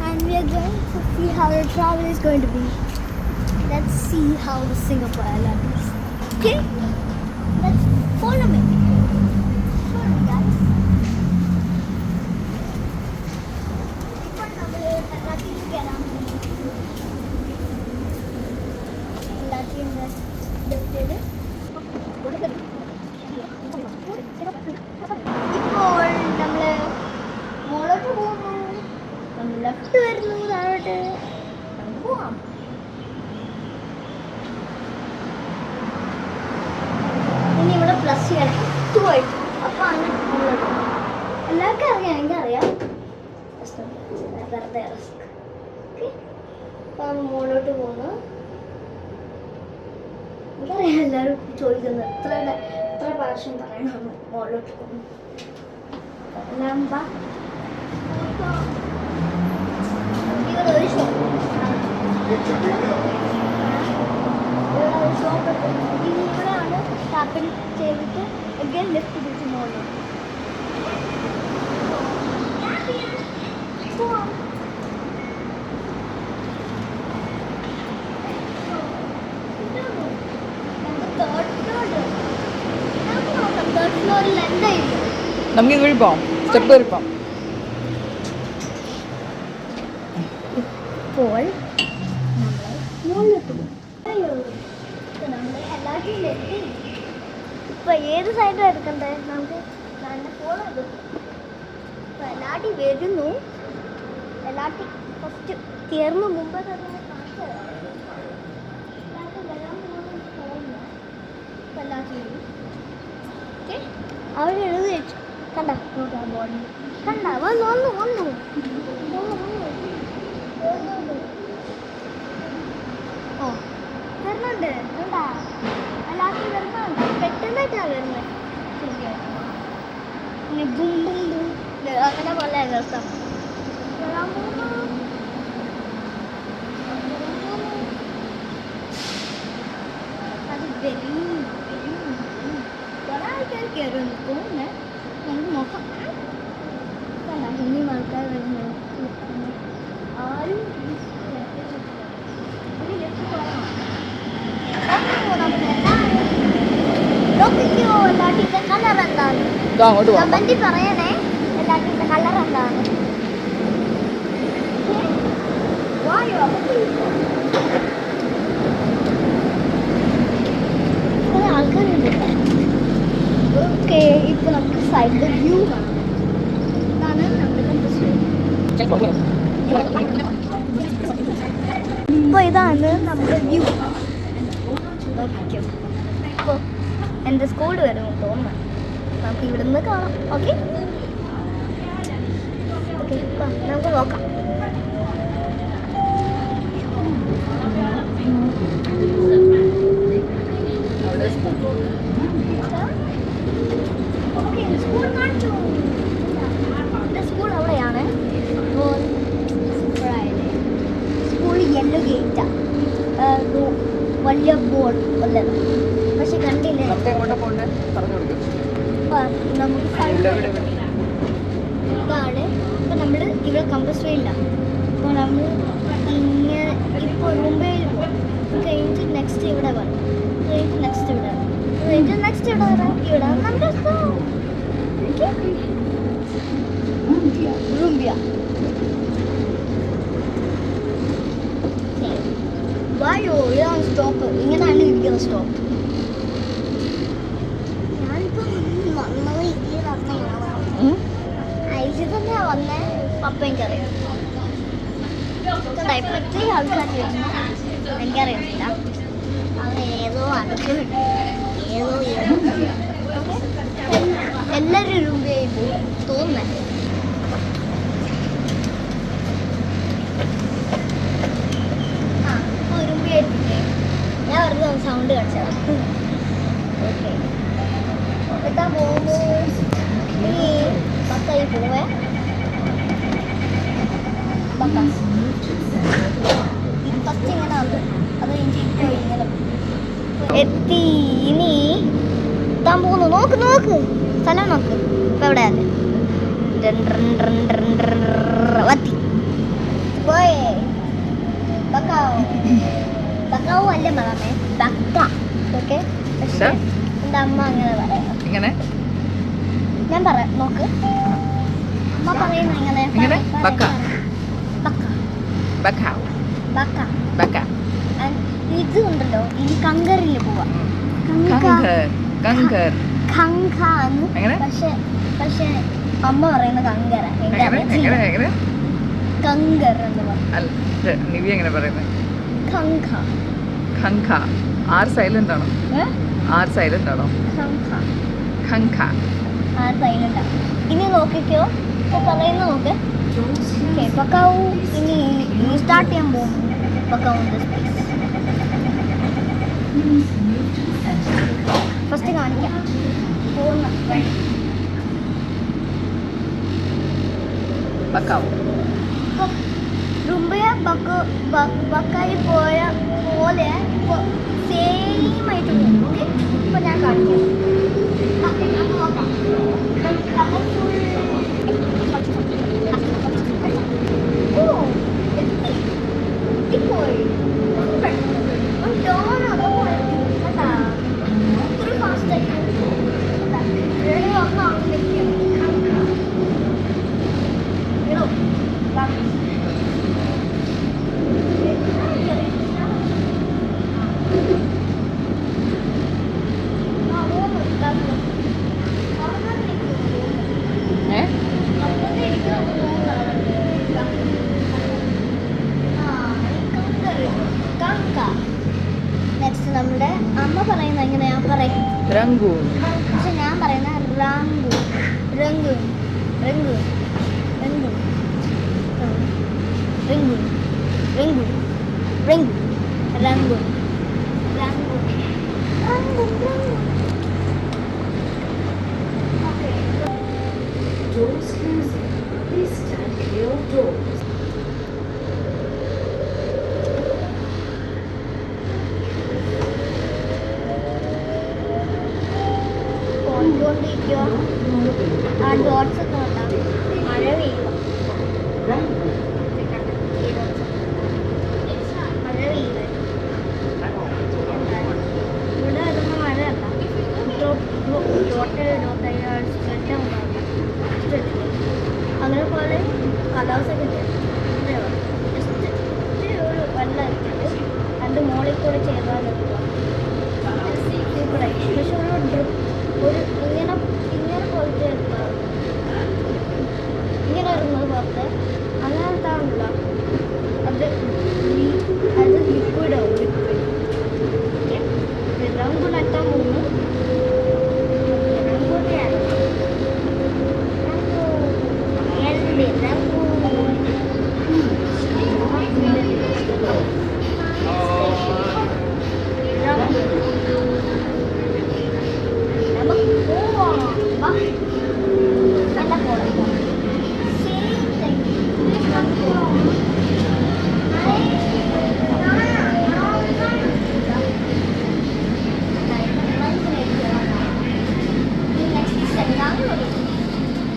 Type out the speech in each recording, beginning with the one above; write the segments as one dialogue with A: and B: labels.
A: and we are going to see how the travel is going to be. Let's see how the Singapore Airlines is. Okay? Let's follow me. Follow me, guys. ഇപ്പോൾ നമ്മൾ എല്ലാത്തിനും കയറാൻ എല്ലാത്തിൻ്റെ ലെഫ്റ്റിൽ ഇപ്പോൾ നമ്മൾ മുകളോട്ട് പോകുന്നു, നമ്മൾ ലെഫ്റ്റ് വരുന്നു, താഴോട്ട് നമുക്ക് പോവാം. ഇനി ഇവിടെ പ്ലസ് ചെയ്യണം എത്തുമായിട്ട്, അപ്പോൾ അങ്ങനെ മുകളിലോട്ട് പോകും. എല്ലാവർക്കും അറിയാം, എനിക്കറിയാം, വെറുതെ റിസ്ക്. ഓക്കെ, അപ്പോൾ നമ്മൾ മുകളിലോട്ട് പോകുന്നു. എനിക്കറിയാം എല്ലാവരും ചോദിക്കുന്നത് എത്ര പ്രാവശ്യം പറയണം മുകളിലോട്ട് പോകുന്നു. ഒരു ഷോപ്പ് ഇനി ഇവിടെയാണ് ടാപ്പിൽ ചെയ്തിട്ട് again ലെഫ്റ്റ് തിരിച്ച് മുകളിലോട്ട്. തേർഡ് ഫ്ലോറിൽ എന്തായിരുന്നു?
B: നമുക്ക് ഇതുവഴി പോവാം, സ്റ്റെപ്പ് കയറി പോവാം.
A: ഇപ്പോൾ നമ്മൾ മുകളിലോട്ട് പോകും. നമ്മൾ എല്ലാറ്റിലും എത്തി. ഇപ്പം ഏത് സൈഡാണ് എടുക്കണ്ടേ? നമുക്ക് നല്ല ഫോളോ ചെയ്തു. ഇപ്പം എല്ലാറ്റി വരുന്നു. എല്ലാറ്റി ഫസ്റ്റ് കയറുന്ന മുമ്പേ തന്നെ കാണിച്ചു തരാം. എല്ലാവർക്കും വരാൻ പോകുന്ന പോകുന്നു. ഇപ്പം എല്ലാറ്റി വരും. ഓക്കെ, അവർ എഴുതി വെച്ചു. കണ്ട നോക്കാം ബോർഡിൽ കണ്ട വന്നു വന്നു വന്നു ഓ വരുന്നുണ്ട്. കണ്ട എല്ലാവർക്കും വരുന്നുണ്ട്. പെട്ടെന്നായിട്ടാണ് വരുന്നത്. പിന്നെ ബും ബും ബും അങ്ങനെ പോലെ രസം. വരാൻ പോകുന്നു. അത് വരും കുറെ ആൾക്കാർ കയറുന്നു തോന്നുന്നേ. നമുക്ക് നോക്കാം. ഇനിയും ആൾക്കാർ വരുന്നു. ആരും എല്ലാറ്റിന്റെ കളർ എന്താണ്? കമന്റിൽ പറയണേ എല്ലാറ്റിന്റെ കളർ എന്താണ്. കുറെ ആൾക്കാരുണ്ട്. ഓക്കെ, ഇപ്പൊ നമുക്ക് സൈഡിലെ വ്യൂ കാണാം. ഇതാണ് നമ്മുടെ ഇപ്പൊ ഇതാണ് നമ്മുടെ വ്യൂ. ഇപ്പോൾ എൻ്റെ സ്കൂൾ വരുമെന്ന് തോന്നുന്നു. നമുക്ക് ഇവിടുന്ന് കാണാം. ഓക്കെ ഓക്കെ, നമുക്ക് നോക്കാം. സ്കൂൾ കാണിച്ചു. സ്കൂൾ അവിടെയാണ്. സ്കൂൾ യെല്ലോ ഗേറ്റാ. വലിയ ബോർഡ് ഉള്ളത് പക്ഷെ കണ്ടില്ലേ. നമുക്ക് ഇതാണ്. ഇപ്പം നമ്മൾ ഇവിടെ കമ്പസ്ട്രിയിലാണ്. അപ്പോൾ നമ്മൾ ഇങ്ങനെ ഇപ്പോൾ മുംബൈയിൽ പോകും. കഴിഞ്ഞിട്ട് നെക്സ്റ്റ് ഇവിടെ വരണം. കഴിഞ്ഞിട്ട് നെക്സ്റ്റ് ഇവിടെ വരണം. കഴിഞ്ഞിട്ട് നെക്സ്റ്റ് ഇവിടെ വരാം. ഇവിടെ നമ്മുടെ റുംബിയ. വായോ, ഇതാണ് സ്റ്റോപ്പ്. ഇങ്ങനെയാണ് ഇരിക്കുന്ന സ്റ്റോപ്പ്. ഞാനിപ്പോൾ വന്നത് ഇതിൽ വന്നതാണ്. അതിൽ തന്നെ വന്നേ. പപ്പയും കറിയും ഇപ്പം ഇത്രയും ആൾക്കാർ വരുന്നു. എനിക്കറിയത്തില്ല. അത് ഏതോ അടുക്കുന്നുണ്ട്. ഏതോ എല്ലാവരും രൂപയായി പോകും തോന്നുന്നേ. ഞാൻ വെറുതെ സൗണ്ട് കാണിച്ചതാണ്. ഓക്കെ, എത്താൻ പോകുന്നു. ഇനി പത്തായി പോവേ. ഫസ്റ്റ് ഇങ്ങനെ അത് കഴിഞ്ഞ് ഇപ്പോൾ ഇങ്ങനെ എത്തി. ഇനി എത്താൻ പോകുന്നു. നോക്ക് നോക്ക് സ്ഥലം നോക്ക്. ഇപ്പം എവിടെയല്ലേ? എത്തി പോയേ ബക്കാവോ ബക്കാവോ അല്ലേ മറന്നേ ബക്ക ഓക്കെ പക്ഷെ എൻ്റെ അമ്മ അങ്ങനെ പറയാം
B: ഇങ്ങനെ
A: ഞാൻ പറയാം നോക്ക് അമ്മ പറയുന്നത്
B: ഇങ്ങനെ ബക്ക
A: ബക്ക
B: ബക്ക
A: ബക്ക
B: ബക്ക
A: ഇത് ഉണ്ടല്ലോ ഇനി കങ്കറിൽ പോവാം
B: കങ്കർ കങ്കർ
A: ഖങ്ക എന്ന്
B: എങ്ങനെ?
A: പക്ഷെ അമ്മ പറയുന്ന കങ്കര
B: എങ്ങനെ
A: കങ്കർ എന്ന് പറയും
B: അല്ല നിവി എങ്ങനെ പറയുന്നത്
A: ഖങ്ക
B: ഖങ്ക ആർ സൈലന്റ് ആണോ ആർ സൈലന്റ് ആണോ
A: ഖങ്ക
B: ഖങ്ക
A: ആ സൈലന്റ് ആണ് ഇനി നോക്കിക്കോ ഇപ്പൊ പറയുന്ന നോക്ക് ഓക്കെ പക്കാവു ഇനി സ്റ്റാർട്ട് ചെയ്യാൻ പോകും പക്കാവു ഫസ്റ്റ് കാണിക്കാം പോകുന്ന
B: ബക്കാവോ
A: റുമ്പയെ ബക്കായി പോയ പോലെ സെയിം ആയിട്ട് പോകും ഓക്കെ ഇപ്പൊ ഞാൻ കാണിക്കാം നെക്സ്റ്റ് നമ്മുടെ അമ്മ പറയുന്ന എങ്ങനെയാ പറയും
B: രംഗു
A: പക്ഷെ ഞാൻ പറയുന്ന റാങ്കു രംഗു രംഗു രംഗു രംഗു രംഗു രംഗു രംഗു രംഗു രംഗു രംഗു
C: Doors closing. Please stand clear of doors.
A: കൊണ്ടുകൊണ്ടിരിക്കുക ആ ഡോട്ട്സ് ഒക്കെ ഉണ്ടാവും മഴ പെയ്യുക മഴ പെയ്യുക ഇവിടെ വരുന്ന മഴയല്ല അങ്ങനെ പോലെ കലാവസ്ഥയൊക്കെ ജസ്റ്റ് ഒരു വെള്ളം ഇട്ടിട്ട് രണ്ട് മോളിൽ കൂടെ ചെയ്താൽ ഇവിടെ പക്ഷെ ഒരു ഡ്രിപ്പ് ഒരു ഇങ്ങനെ പോലത്തെ ഇങ്ങനെ വരുന്നത് പോലത്തെ അങ്ങനത്തെ ആണല്ലോ അത് അത് ലിക്വിഡാവും ലിക്വിഡ് എല്ലാം കൂടെ എത്താൻ പോകുന്നു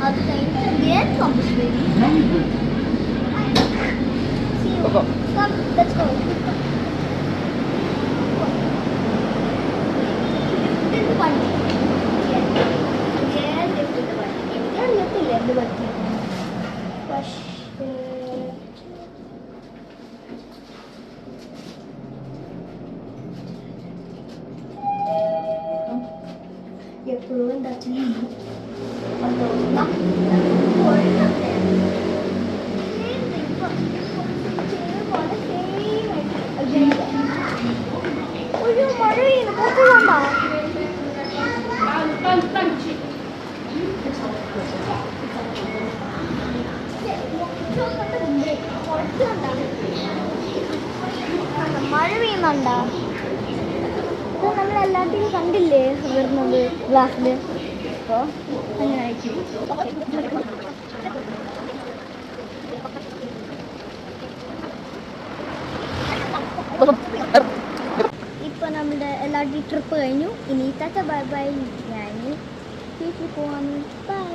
A: അത് കഴിഞ്ഞിട്ട് again campus baby. See you.
B: Go.
A: Come, let's go. Lift the button. Again, lift the button. Again, lift the button. Push. എപ്പോഴും എന്താ ചെയ്യുന്നു ഒരു മഴ പെയ്യുന്നു പുറത്തുകൊണ്ടോ മഴ പെയ്യുന്നുണ്ടോ ഇത് നമ്മൾ എല്ലാത്തിനും കണ്ടില്ലേ വരുന്നത് ഗ്ലാസ്സിൽ അപ്പോൾ അങ്ങനെ ആയിരിക്കും ഇപ്പൊ നമ്മുടെ എല്ലാവരുടെയും ട്രിപ്പ് കഴിഞ്ഞു ഇനി ടാറ്റ ബൈ ബൈ ഞാൻ വീട്ടിൽ പോവാണ് ബൈ